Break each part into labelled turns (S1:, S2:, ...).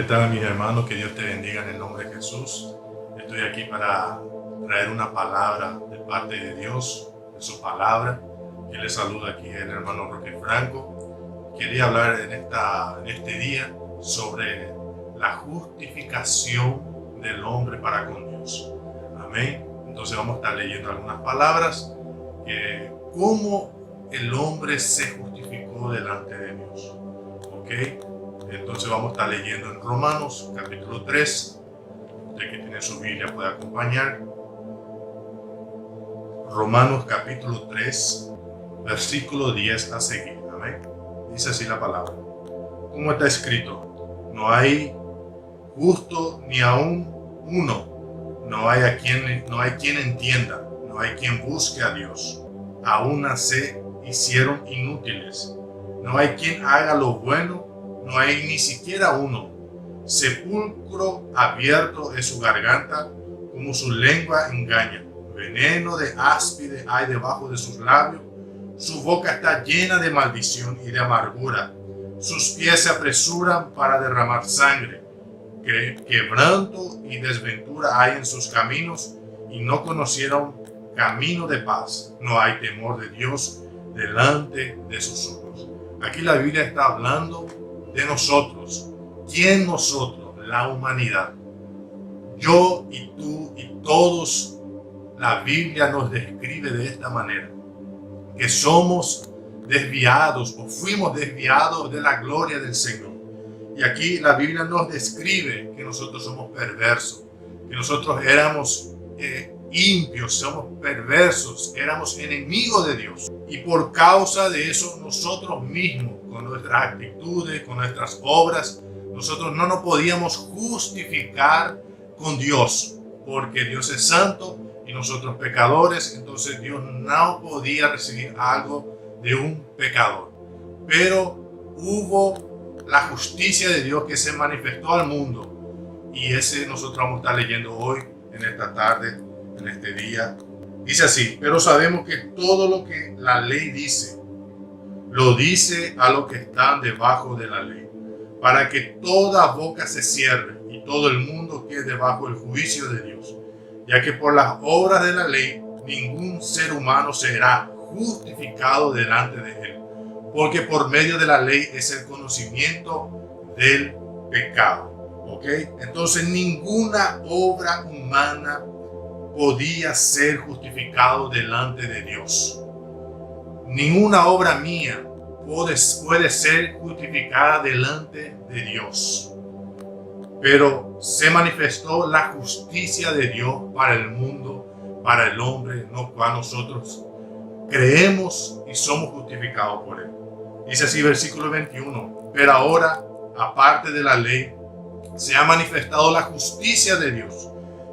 S1: tal, mis hermanos? Que Dios te bendiga en el nombre de Jesús. Estoy aquí para traer una palabra de parte de Dios, de su palabra. Yo les saluda aquí el hermano Roque Franco. Quería hablar en este día sobre la justificación del hombre para con Dios. Amén. Entonces vamos a estar leyendo algunas palabras que cómo el hombre se justificó delante de Dios. ¿Ok? Entonces vamos a estar leyendo en Romanos capítulo 3. Usted que tiene su Biblia puede acompañar. Romanos capítulo 3, versículo 10 a seguir. Amén. Dice así la palabra. Como está escrito, no hay justo ni aún uno. No hay quien entienda. No hay quien busque a Dios. Aún se hicieron inútiles. No hay quien haga lo bueno. No hay ni siquiera uno. Sepulcro abierto es su garganta, como su lengua engaña. Veneno de áspide hay debajo de sus labios. Su boca está llena de maldición y de amargura. Sus pies se apresuran para derramar sangre. Quebranto y desventura hay en sus caminos, y no conocieron camino de paz. No hay temor de Dios delante de sus ojos. Aquí la Biblia está hablando de nosotros. ¿Quién nosotros? La humanidad. Yo y tú y todos. La Biblia nos describe de esta manera, que somos desviados o fuimos desviados de la gloria del Señor. Y aquí la Biblia nos describe que nosotros somos perversos, que nosotros éramos impios, somos perversos, éramos enemigos de Dios. Y por causa de eso nosotros mismos, con nuestras actitudes, con nuestras obras, nosotros no nos podíamos justificar con Dios, porque Dios es santo y nosotros pecadores. Entonces Dios no podía recibir algo de un pecador. Pero hubo la justicia de Dios que se manifestó al mundo, y ese nosotros vamos a estar leyendo hoy, en esta tarde, en este día. Dice así: pero sabemos que todo lo que la ley dice, lo dice a los que están debajo de la ley, para que toda boca se cierre y todo el mundo quede bajo el juicio de Dios, ya que por las obras de la ley ningún ser humano será justificado delante de él, porque por medio de la ley es el conocimiento del pecado. ¿Ok? Entonces ninguna obra humana podía ser justificado delante de Dios. Ninguna obra mía puede ser justificada delante de Dios. Pero se manifestó la justicia de Dios para el mundo, para el hombre, no cual nosotros creemos y somos justificados por él. Dice así versículo 21. Pero ahora, aparte de la ley, se ha manifestado la justicia de Dios,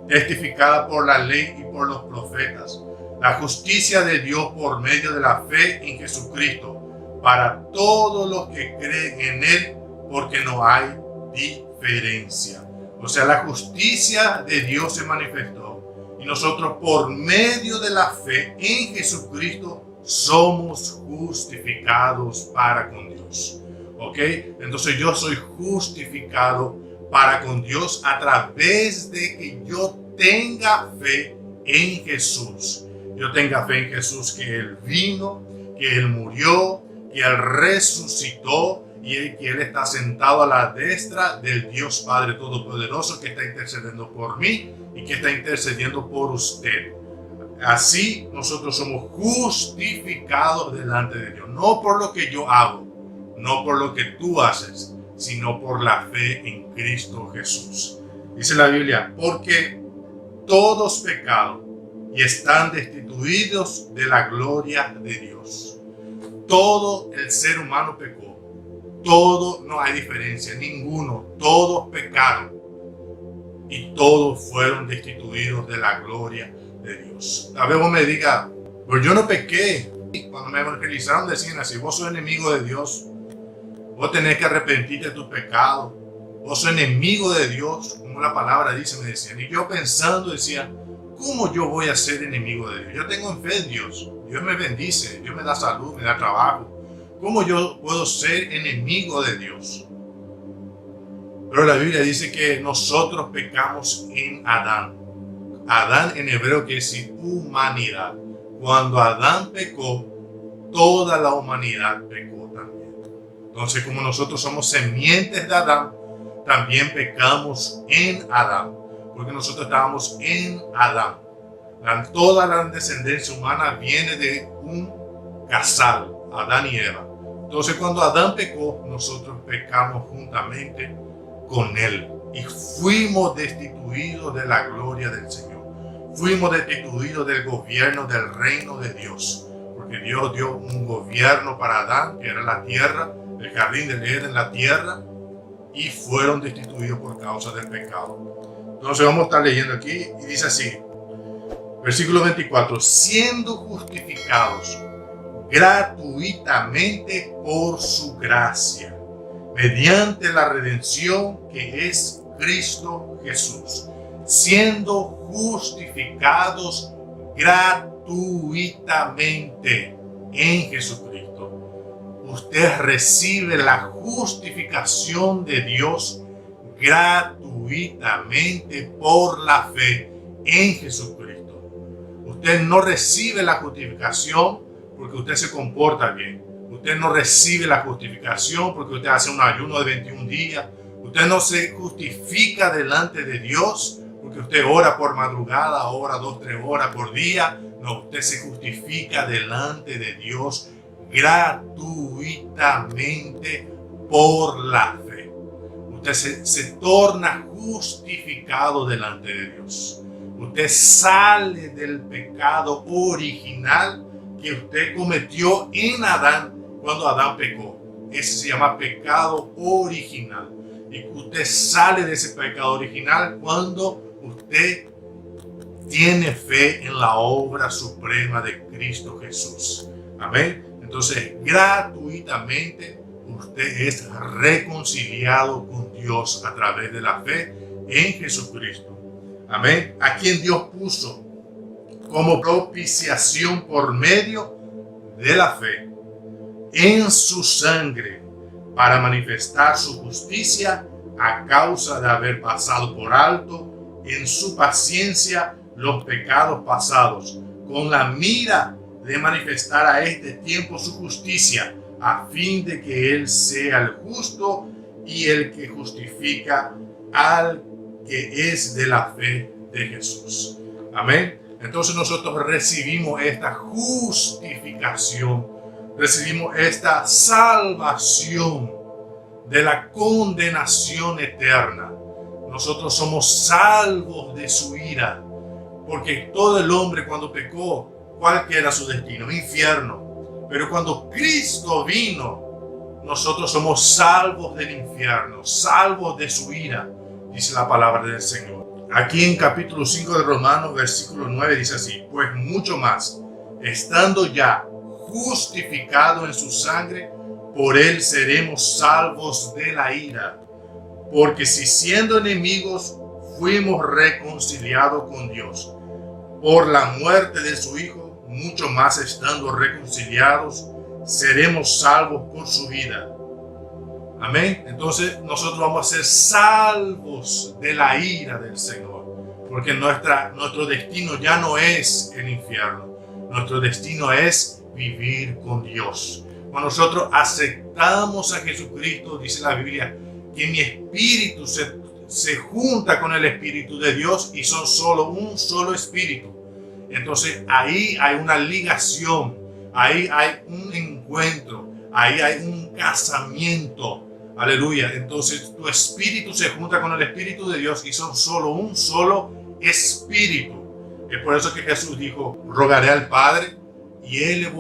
S1: testificada por la ley y por los profetas, la justicia de Dios por medio de la fe en Jesucristo, para todos los que creen en Él, porque no hay diferencia. O sea, la justicia de Dios se manifestó, y nosotros por medio de la fe en Jesucristo somos justificados para con Dios. ¿Ok? Entonces yo soy justificado para con Dios a través de que yo tenga fe en Jesús. Yo tenga fe en Jesús, que Él vino, que Él murió, que Él resucitó, y que Él está sentado a la destra del Dios Padre Todopoderoso, que está intercediendo por mí y que está intercediendo por usted. Así nosotros somos justificados delante de Dios, no por lo que yo hago, no por lo que tú haces, sino por la fe en Cristo Jesús. Dice la Biblia: porque todos pecaron y están destituidos de la gloria de Dios. Todo el ser humano pecó. Todo, no hay diferencia, ninguno. Todos pecaron y todos fueron destituidos de la gloria de Dios. A veces vos me digas: pero yo no pequé. Cuando me evangelizaron decían así: vos sos enemigo de Dios. Vos tenés que arrepentirte de tus pecados. Vos sos enemigo de Dios, como la palabra dice, me decían. Y yo pensando decía: ¿cómo yo voy a ser enemigo de Dios? Yo tengo fe en Dios. Dios me bendice, Dios me da salud, me da trabajo. ¿Cómo yo puedo ser enemigo de Dios? Pero la Biblia dice que nosotros pecamos en Adán. Adán en hebreo quiere decir humanidad. Cuando Adán pecó, toda la humanidad pecó también. Entonces, como nosotros somos semientes de Adán, también pecamos en Adán, porque nosotros estábamos en Adán. Toda la descendencia humana viene de un casal, Adán y Eva. Entonces, cuando Adán pecó, nosotros pecamos juntamente con él y fuimos destituidos de la gloria del Señor. Fuimos destituidos del gobierno del reino de Dios, porque Dios dio un gobierno para Adán, que era la tierra, el jardín del Edén, la tierra, y fueron destituidos por causa del pecado. Entonces vamos a estar leyendo aquí y dice así, versículo 24, siendo justificados gratuitamente por su gracia, mediante la redención que es Cristo Jesús, siendo justificados gratuitamente en Jesucristo. Usted recibe la justificación de Dios gratuitamente por la fe en Jesucristo. Usted no recibe la justificación porque usted se comporta bien. Usted no recibe la justificación porque usted hace un ayuno de 21 días. Usted no se justifica delante de Dios porque usted ora por madrugada, ora 2-3 horas por día. No, usted se justifica delante de Dios gratuitamente por la fe. Usted se torna justificado delante de Dios. Usted sale del pecado original que usted cometió en Adán cuando Adán pecó. Ese se llama pecado original. Y usted sale de ese pecado original cuando usted tiene fe en la obra suprema de Cristo Jesús. Amén. Entonces, gratuitamente usted es reconciliado con Dios a través de la fe en Jesucristo. Amén. A quien Dios puso como propiciación por medio de la fe en su sangre para manifestar su justicia a causa de haber pasado por alto en su paciencia los pecados pasados, con la mira de manifestar a este tiempo su justicia, a fin de que Él sea el justo y el que justifica al que es de la fe de Jesús. Amén. Entonces nosotros recibimos esta justificación, recibimos esta salvación de la condenación eterna. Nosotros somos salvos de su ira, porque todo el hombre cuando pecó, ¿cuál era su destino? Infierno. Pero cuando Cristo vino, nosotros somos salvos del infierno, salvos de su ira, dice la palabra del Señor. Aquí en capítulo 5 de Romanos, versículo 9, dice así, pues mucho más, estando ya justificado en su sangre, por él seremos salvos de la ira. Porque si siendo enemigos fuimos reconciliados con Dios por la muerte de su Hijo, mucho más estando reconciliados, seremos salvos por su vida. Amén. Entonces nosotros vamos a ser salvos de la ira del Señor, porque nuestro destino ya no es el infierno. Nuestro destino es vivir con Dios. Cuando nosotros aceptamos a Jesucristo, dice la Biblia, que mi espíritu se junta con el Espíritu de Dios y son un solo espíritu. Entonces ahí hay una ligación, ahí hay un encuentro, ahí hay un casamiento. Aleluya. Entonces tu espíritu se junta con el Espíritu de Dios y son un solo espíritu. Es por eso que Jesús dijo, rogaré al Padre y Él les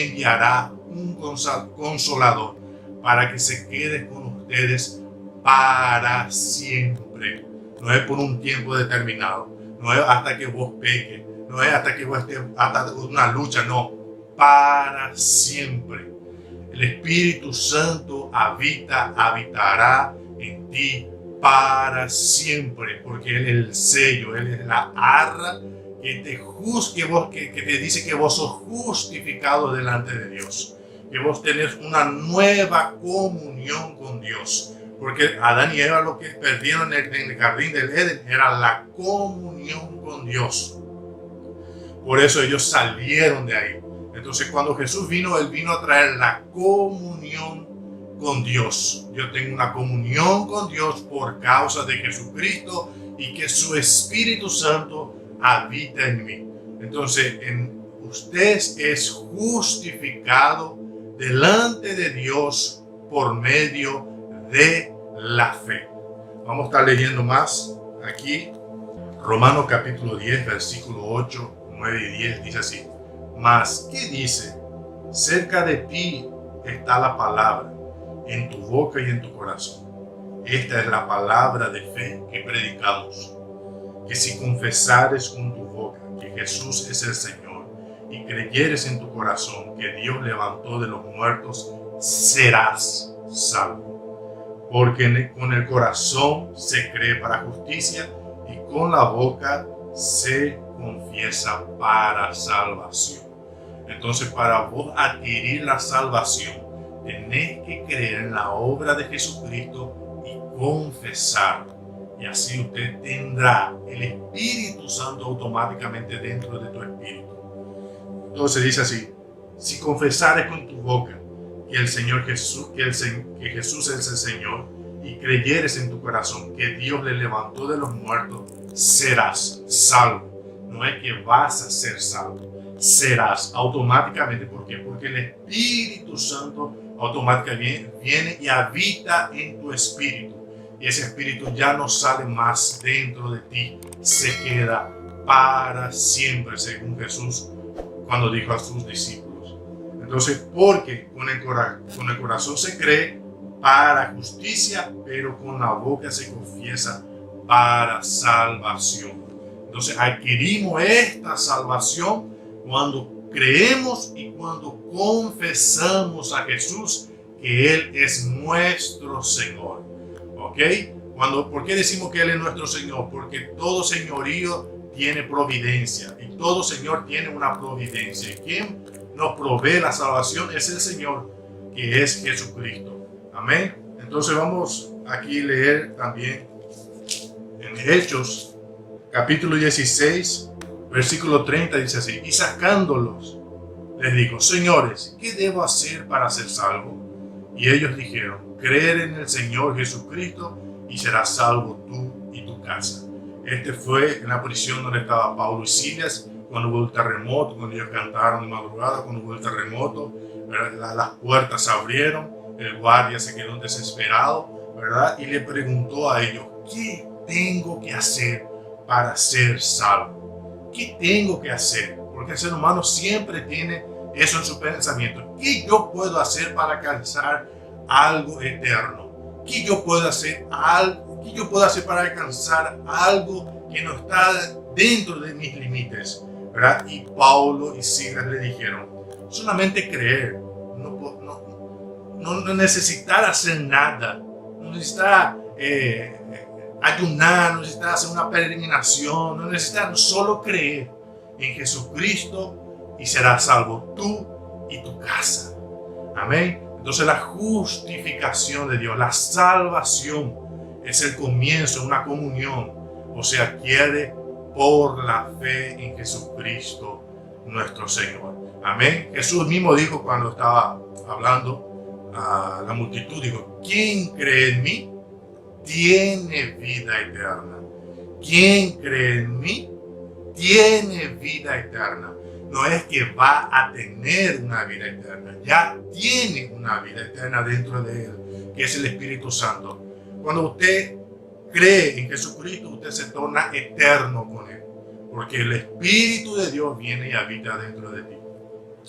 S1: enviará un consolador para que se quede con ustedes para siempre. No es por un tiempo determinado, no es hasta que vos peques, no es hasta que vos estés hasta una lucha, no, para siempre. El Espíritu Santo habitará en ti para siempre, porque Él es el sello, Él es la arra que te juzgue vos, que te dice que vos sos justificado delante de Dios, que vos tenés una nueva comunión con Dios. Porque Adán y Eva lo que perdieron en el jardín del Edén era la comunión con Dios. Por eso ellos salieron de ahí. Entonces cuando Jesús vino, Él vino a traer la comunión con Dios. Yo tengo una comunión con Dios por causa de Jesucristo y que su Espíritu Santo habita en mí. Entonces usted es justificado delante de Dios por medio de la fe. Vamos a estar leyendo más aquí. Romanos capítulo 10, versículo 8, 9 y 10 dice así. Mas, ¿qué dice? Cerca de ti está la palabra, en tu boca y en tu corazón. Esta es la palabra de fe que predicamos. Que si confesares con tu boca que Jesús es el Señor y creyeres en tu corazón que Dios levantó de los muertos, serás salvo. Porque con el corazón se cree para justicia y con la boca se confiesa para salvación. Entonces, para vos adquirir la salvación, tenés que creer en la obra de Jesucristo y confesarlo. Y así usted tendrá el Espíritu Santo automáticamente dentro de tu espíritu. Entonces dice así: si confesares con tu boca que el Señor Jesús, que Jesús es el Señor, y creyeres en tu corazón que Dios le levantó de los muertos, serás salvo. No es que vas a ser salvo, serás automáticamente. ¿Por qué? Porque el Espíritu Santo automáticamente viene y habita en tu espíritu. Y ese espíritu ya no sale más dentro de ti, se queda para siempre, según Jesús cuando dijo a sus discípulos. Entonces, porque con el corazón se cree para justicia, pero con la boca se confiesa para salvación. Entonces, adquirimos esta salvación cuando creemos y cuando confesamos a Jesús que Él es nuestro Señor. ¿Ok? ¿Por qué decimos que Él es nuestro Señor? Porque todo señorío tiene providencia y todo Señor tiene una providencia. ¿Y quién nos provee la salvación? Es el Señor, que es Jesucristo. Amén. Entonces vamos aquí a leer también en Hechos, capítulo 16, versículo 30, dice así: y sacándolos, les dijo: señores, ¿qué debo hacer para ser salvo? Y ellos dijeron: creer en el Señor Jesucristo y serás salvo tú y tu casa. Este fue en la prisión donde estaba Pablo y Silas cuando hubo el terremoto, cuando ellos cantaron de madrugada, cuando hubo el terremoto, ¿verdad? Las puertas se abrieron, el guardia se quedó desesperado, ¿verdad? Y le preguntó a ellos: ¿qué tengo que hacer para ser salvo? ¿Qué tengo que hacer? Porque el ser humano siempre tiene eso en su pensamiento. ¿Qué yo puedo hacer para alcanzar algo eterno? ¿Qué yo puedo hacer para alcanzar algo que no está dentro de mis límites? ¿Verdad? Y Pablo y Silas le dijeron: solamente creer, no necesitar hacer nada, no necesitar ayunar, no necesitar hacer una peregrinación, no necesitar, solo creer en Jesucristo y serás salvo tú y tu casa. Amén. Entonces la justificación de Dios, la salvación, es el comienzo de una comunión, o se adquiere por la fe en Jesucristo nuestro Señor. Amén. Jesús mismo dijo cuando estaba hablando a la multitud, dijo: ¿quién cree en mí tiene vida eterna? ¿Quién cree en mí tiene vida eterna? No es que va a tener una vida eterna, ya tiene una vida eterna dentro de él, que es el Espíritu Santo. Cuando usted cree en Jesucristo, usted se torna eterno con él, porque el Espíritu de Dios viene y habita dentro de ti.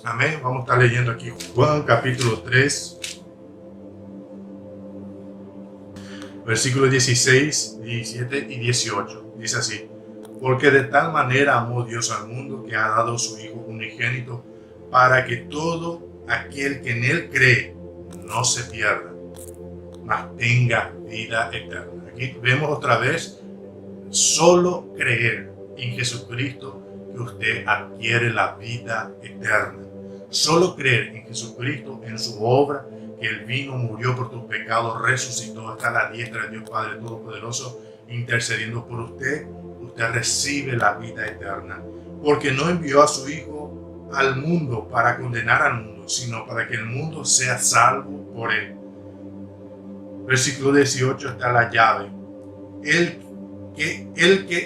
S1: Amén. Vamos a estar leyendo aquí Juan capítulo 3, versículos 16, 17 y 18. Dice así: porque de tal manera amó Dios al mundo que ha dado a su Hijo unigénito, para que todo aquel que en Él cree no se pierda, mas tenga vida eterna. Aquí vemos otra vez: solo creer en Jesucristo que usted adquiere la vida eterna. Solo creer en Jesucristo, en su obra, que Él vino, murió por tus pecados, resucitó, está a la diestra de Dios Padre Todopoderoso, intercediendo por usted, usted recibe la vida eterna. Porque no envió a su Hijo al mundo para condenar al mundo, sino para que el mundo sea salvo por Él. Versículo 18 está la llave. El que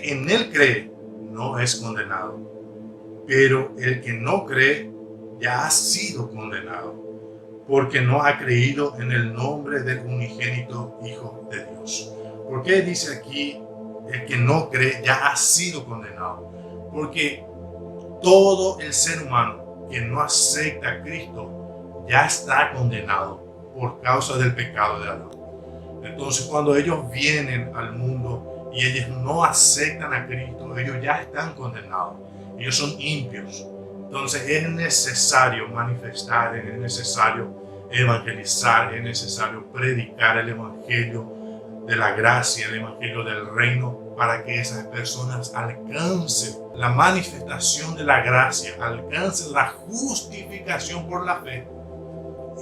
S1: en Él cree no es condenado, pero el que no cree ya ha sido condenado, porque no ha creído en el nombre del unigénito Hijo de Dios. ¿Por qué dice aquí el que no cree ya ha sido condenado? Porque todo el ser humano que no acepta a Cristo ya está condenado por causa del pecado de Adán. Entonces, cuando ellos vienen al mundo y ellos no aceptan a Cristo, ellos ya están condenados. Ellos son impios. Entonces, es necesario manifestar, es necesario evangelizar, es necesario predicar el evangelio de la gracia, el evangelio del reino, para que esas personas alcancen la manifestación de la gracia, alcancen la justificación por la fe.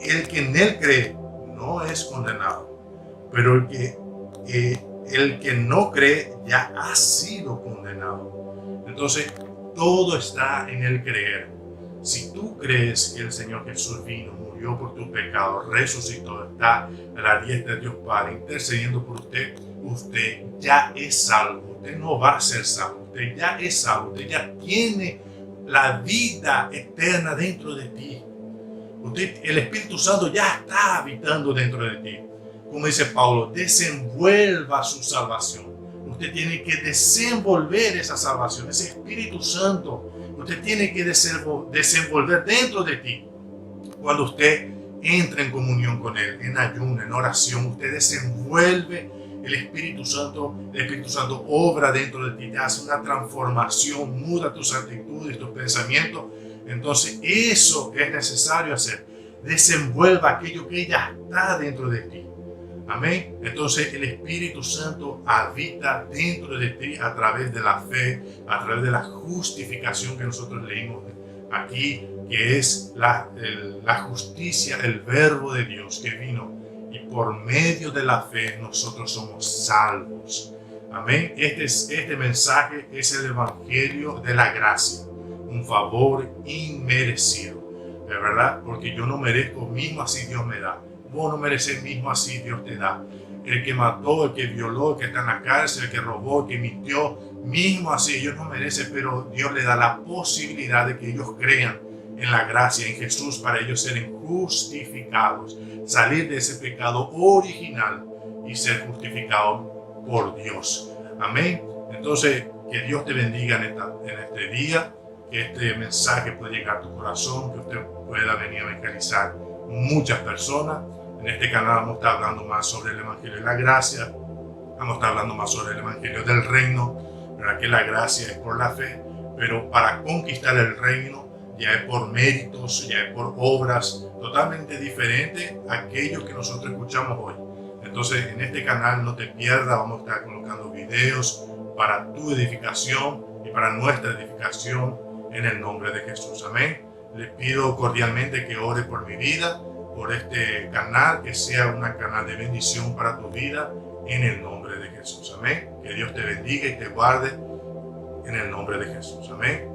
S1: El que en Él cree no es condenado, pero el que no cree ya ha sido condenado. Entonces, todo está en el creer. Si tú crees que el Señor Jesús vino, murió por tus pecados, resucitó, está a la diestra de Dios Padre, intercediendo por usted, usted ya es salvo. Usted no va a ser salvo, usted ya es salvo, usted ya tiene la vida eterna dentro de ti. El Espíritu Santo ya está habitando dentro de ti. Como dice Pablo, desenvuelva su salvación. Usted tiene que desenvolver esa salvación, ese Espíritu Santo. Usted tiene que desenvolver dentro de ti. Cuando usted entra en comunión con Él, en ayuno, en oración, usted desenvuelve el Espíritu Santo obra dentro de ti, te hace una transformación, muda tus actitudes, tus pensamientos. Entonces eso es necesario hacer. Desenvuelva aquello que ya está dentro de ti. Amén. Entonces el Espíritu Santo habita dentro de ti a través de la fe, a través de la justificación que nosotros leímos aquí, que es la justicia, el verbo de Dios que vino, y por medio de la fe nosotros somos salvos. Amén. Este mensaje es el evangelio de la gracia, un favor inmerecido, de verdad, porque yo no merezco, mismo así Dios me da. Vos no mereces, mismo así Dios te da. El que mató, el que violó, el que está en la cárcel, el que robó, el que mintió, mismo así ellos no merecen, pero Dios le da la posibilidad de que ellos crean en la gracia, en Jesús, para ellos ser justificados, salir de ese pecado original y ser justificados por Dios. Amén. Entonces, que Dios te bendiga en este día, que este mensaje pueda llegar a tu corazón, que usted pueda venir a evangelizar muchas personas. En este canal vamos a estar hablando más sobre el Evangelio de la Gracia, vamos a estar hablando más sobre el Evangelio del Reino, ¿verdad? Que la gracia es por la fe, pero para conquistar el reino ya es por méritos, ya es por obras totalmente diferentes a aquello que nosotros escuchamos hoy. Entonces en este canal no te pierdas, vamos a estar colocando videos para tu edificación y para nuestra edificación en el nombre de Jesús. Amén. Les pido cordialmente que ore por mi vida, por este canal, que sea un canal de bendición para tu vida, en el nombre de Jesús. Amén. Que Dios te bendiga y te guarde en el nombre de Jesús. Amén.